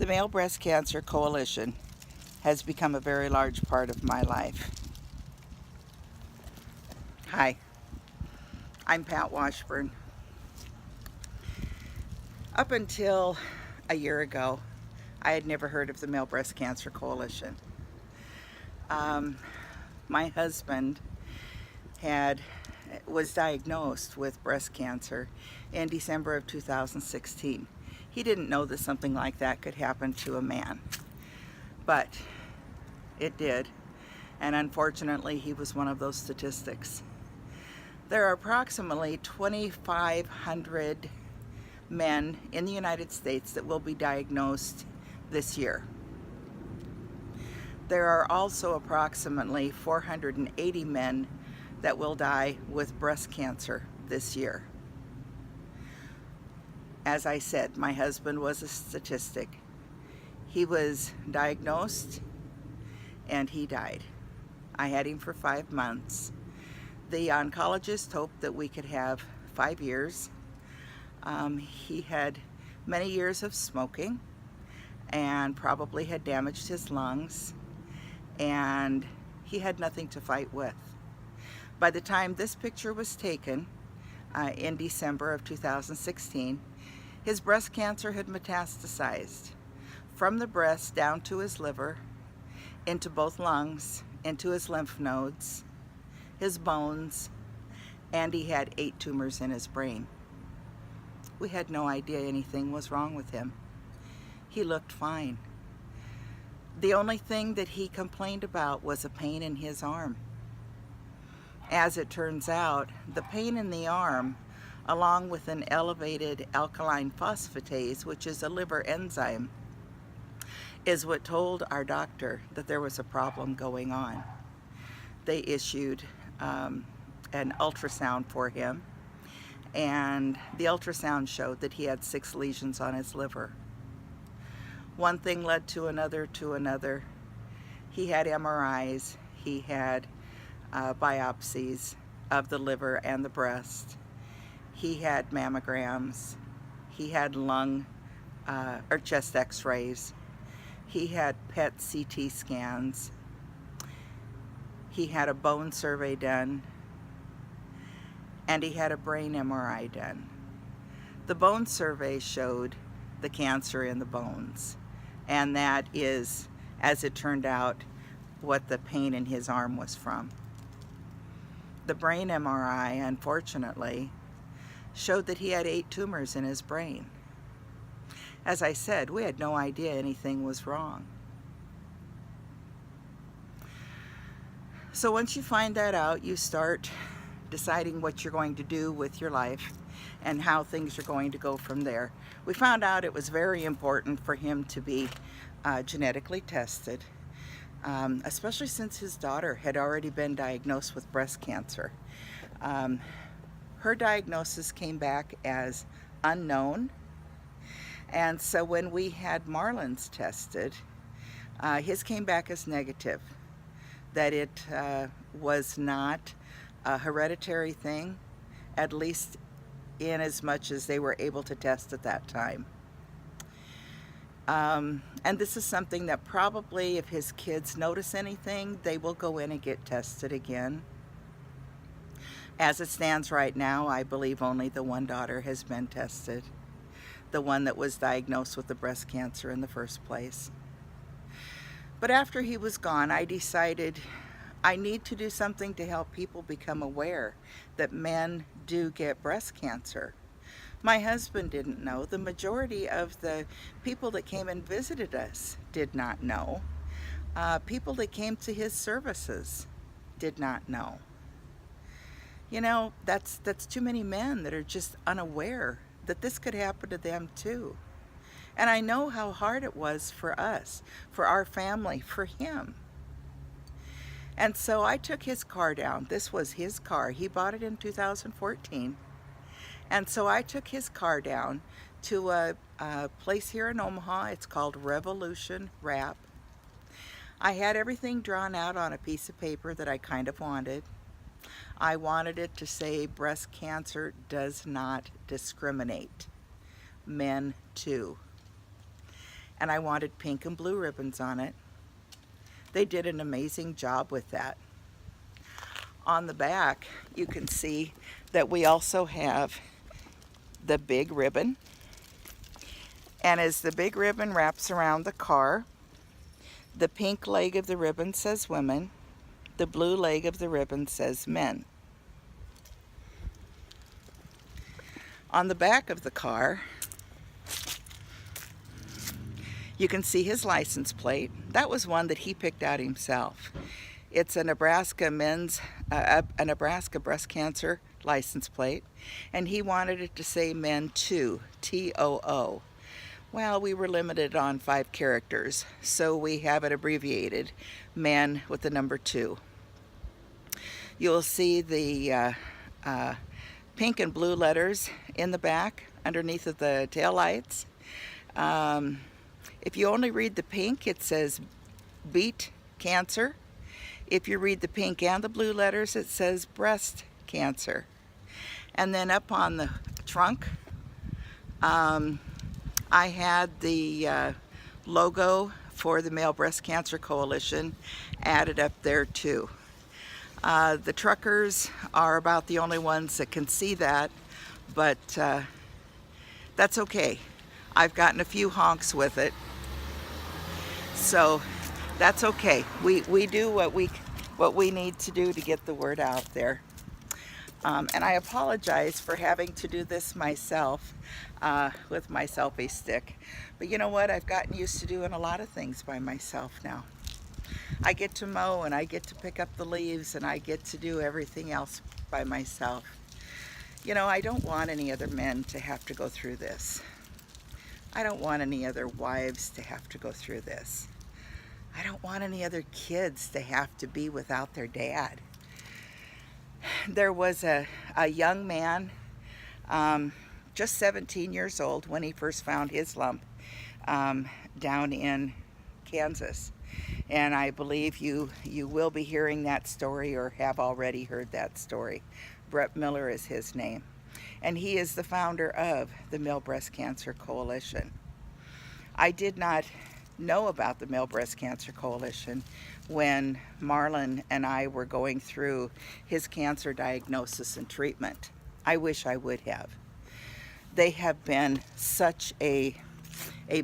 Male Breast Cancer Coalition has become a very large part of my life. Hi, I'm Pat Washburn. Up until a year ago, I had never heard of the Male Breast Cancer Coalition. My husband was diagnosed with breast cancer in December of 2016. He didn't know that something like that could happen to a man, but it did, and unfortunately he was one of those statistics. There are approximately 2,500 men in the United States that will be diagnosed this year. There are also approximately 480 men that will die with breast cancer this year. As I said, my husband was a statistic. He was diagnosed and he died. I had him for 5 months. The oncologist hoped that we could have 5 years. He had many years of smoking and probably had damaged his lungs, and he had nothing to fight with. By the time this picture was taken in December of 2016, his breast cancer had metastasized from the breast down to his liver, into both lungs, into his lymph nodes, his bones, and he had 8 tumors in his brain. We had no idea anything was wrong with him. He looked fine. The only thing that he complained about was a pain in his arm. As it turns out, the pain in the arm, along with an elevated alkaline phosphatase, which is a liver enzyme, is what told our doctor that there was a problem going on. They issued an ultrasound for him, and the ultrasound showed that he had 6 lesions on his liver. One thing led to another to another. He had MRIs, he had biopsies of the liver and the breast. He had mammograms. He had lung or chest x-rays. He had PET CT scans. He had a bone survey done, and he had a brain MRI done. The bone survey showed the cancer in the bones, and that is, as it turned out, what the pain in his arm was from. The brain MRI, unfortunately, showed that he had 8 tumors in his brain. As I said, we had no idea anything was wrong. So once you find that out, you start deciding what you're going to do with your life and how things are going to go from there. We found out it was very important for him to be genetically tested, especially since his daughter had already been diagnosed with breast cancer. Her diagnosis came back as unknown, and so when we had Marlyn's tested, his came back as negative, that it was not a hereditary thing, at least in as much as they were able to test at that time. And this is something that probably, if his kids notice anything, they will go in and get tested again. As it stands right now, I believe only the one daughter has been tested, the one that was diagnosed with the breast cancer in the first place. But after he was gone, I decided I need to do something to help people become aware that men do get breast cancer. My husband didn't know. The majority of the people that came and visited us did not know. People that came to his services did not know. You know, that's too many men that are just unaware that this could happen to them too. And I know how hard it was for us, for our family, for him. And so I took his car down. This was his car. He bought it in 2014. And so I took his car down to a place here in Omaha. It's called Revolution Wrap. I had everything drawn out on a piece of paper that I kind of wanted. I wanted it to say breast cancer does not discriminate. Men too. and I wanted pink and blue ribbons on it. They did an amazing job with that. On the back, you can see that we also have the big ribbon. And as the big ribbon wraps around the car, the pink leg of the ribbon says women, the blue leg of the ribbon says men. On the back of the car, you can see his license plate. That was one that he picked out himself. It's a Nebraska breast cancer license plate, and he wanted it to say men too, T-O-O. Well, we were limited on 5 characters, so we have it abbreviated, men with the number 2. You'll see the pink and blue letters in the back underneath of the taillights. If you only read the pink, it says beat cancer. If you read the pink and the blue letters, it says breast cancer. And then up on the trunk, I had the logo for the Male Breast Cancer Coalition added up there too. The truckers are about the only ones that can see that, but that's okay. I've gotten a few honks with it, so that's okay. We do what we need to do to get the word out there. And I apologize for having to do this myself with my selfie stick. But you know what? I've gotten used to doing a lot of things by myself now. I get to mow, and I get to pick up the leaves, and I get to do everything else by myself. You know, I don't want any other men to have to go through this. I don't want any other wives to have to go through this. I don't want any other kids to have to be without their dad. There was a young man, just 17 years old, when he first found his lump down in Kansas. And I believe you will be hearing that story, or have already heard that story. Brett Miller is his name. And he is the founder of the Male Breast Cancer Coalition. I did not know about the Male Breast Cancer Coalition when Marlyn and I were going through his cancer diagnosis and treatment. I wish I would have. They have been such a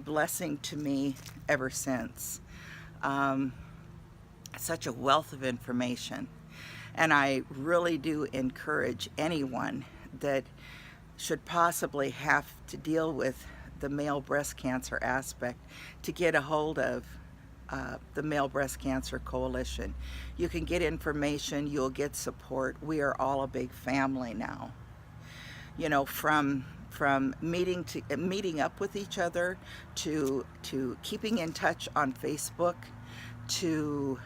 blessing to me ever since. Such a wealth of information. And I really do encourage anyone that should possibly have to deal with the male breast cancer aspect to get a hold of the Male Breast Cancer Coalition. You can get information, you'll get support. We are all a big family now. You know, from meeting up with each other, to keeping in touch on Facebook, to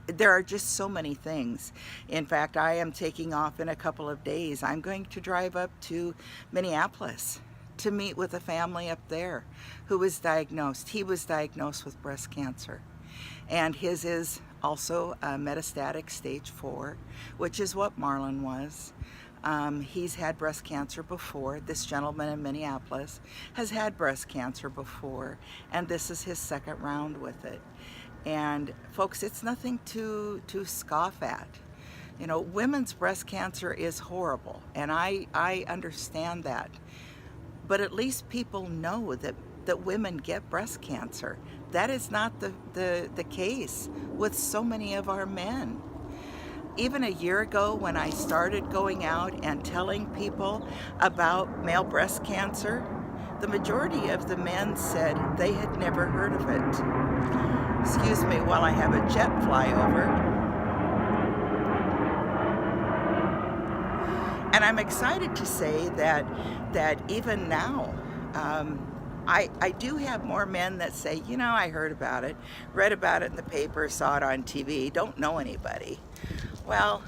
there are just so many things. In fact, I am taking off in a couple of days. I'm going to drive up to Minneapolis to meet with a family up there who was diagnosed. He was diagnosed with breast cancer, and his is also metastatic stage 4, which is what Marlyn was. He's had breast cancer before. This gentleman in Minneapolis has had breast cancer before, and this is his second round with it. And folks, it's nothing to scoff at. You know, women's breast cancer is horrible, and I understand that. But at least people know that women get breast cancer. That is not the case with so many of our men. Even a year ago, when I started going out and telling people about male breast cancer, the majority of the men said they had never heard of it. Excuse me while I have a jet fly over. And I'm excited to say that even now, I do have more men that say, you know, I heard about it, read about it in the paper, saw it on TV, don't know anybody. Well,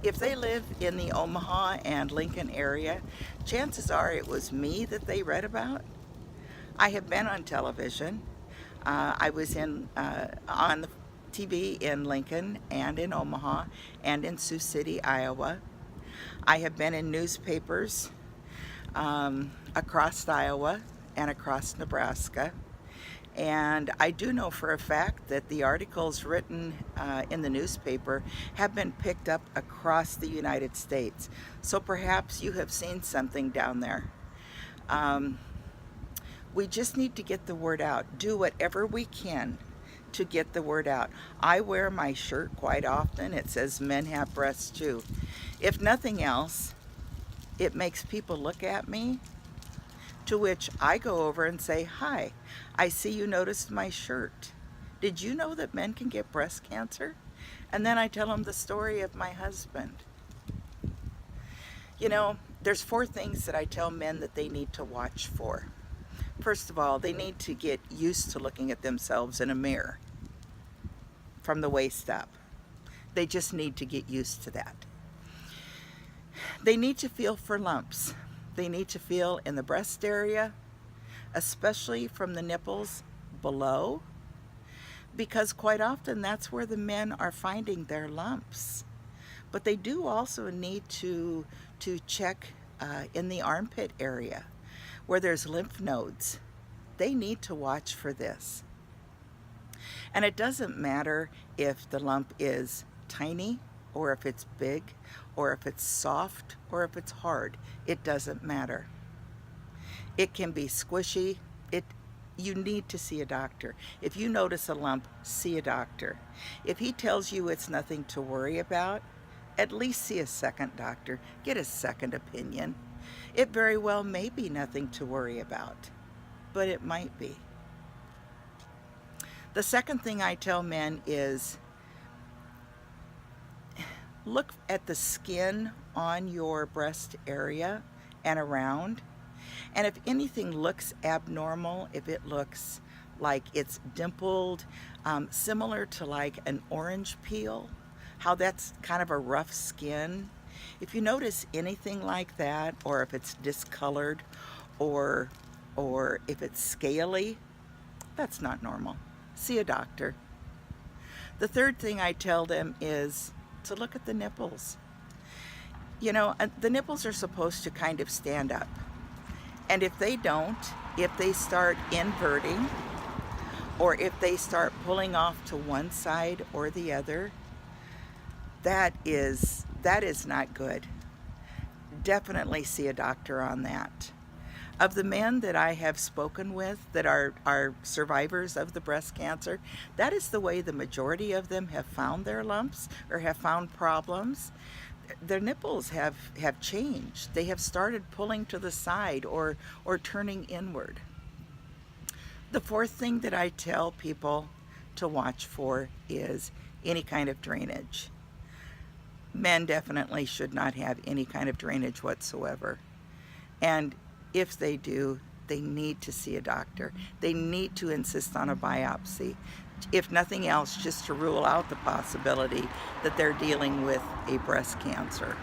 if they live in the Omaha and Lincoln area, chances are it was me that they read about. I have been on television. I was on the TV in Lincoln and in Omaha and in Sioux City, Iowa. I have been in newspapers across Iowa and across Nebraska. And I do know for a fact that the articles written in the newspaper have been picked up across the United States. So perhaps you have seen something down there. We just need to get the word out. Do whatever we can to get the word out. I wear my shirt quite often. It says men have breasts too. If nothing else, it makes people look at me, to which I go over and say, "Hi, I see you noticed my shirt. Did you know that men can get breast cancer?" And then I tell them the story of my husband. You know, there's 4 things that I tell men that they need to watch for. First of all, they need to get used to looking at themselves in a mirror from the waist up. They just need to get used to that. They need to feel for lumps. They need to feel in the breast area, especially from the nipples below, because quite often that's where the men are finding their lumps. But they do also need to check in the armpit area where there's lymph nodes. They need to watch for this. And it doesn't matter if the lump is tiny or if it's big or if it's soft or if it's hard. It doesn't matter. It can be squishy. You need to see a doctor. If you notice a lump, see a doctor. If he tells you it's nothing to worry about, at least see a second doctor. Get a second opinion. It very well may be nothing to worry about, but it might be. The second thing I tell men is look at the skin on your breast area and around. And if anything looks abnormal, if it looks like it's dimpled, similar to like an orange peel, how that's kind of a rough skin. If you notice anything like that, or if it's discolored, or if it's scaly, that's not normal. See a doctor. The third thing I tell them is to look at the nipples. You know, the nipples are supposed to kind of stand up. And if they don't, if they start inverting, or if they start pulling off to one side or the other, that is not good. Definitely see a doctor on that. Of the men that I have spoken with that are survivors of the breast cancer, that is the way the majority of them have found their lumps or have found problems. Their nipples have changed. They have started pulling to the side or turning inward. The fourth thing that I tell people to watch for is any kind of drainage. Men definitely should not have any kind of drainage whatsoever. And if they do, they need to see a doctor. They need to insist on a biopsy. If nothing else, just to rule out the possibility that they're dealing with a breast cancer.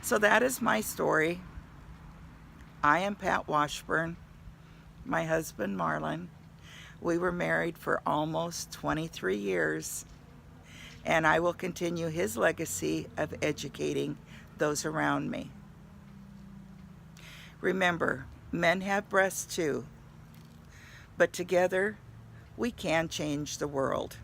So that is my story. I am Pat Washburn, my husband Marlyn. We were married for almost 23 years, and I will continue his legacy of educating those around me. Remember, men have breasts too, but together we can change the world.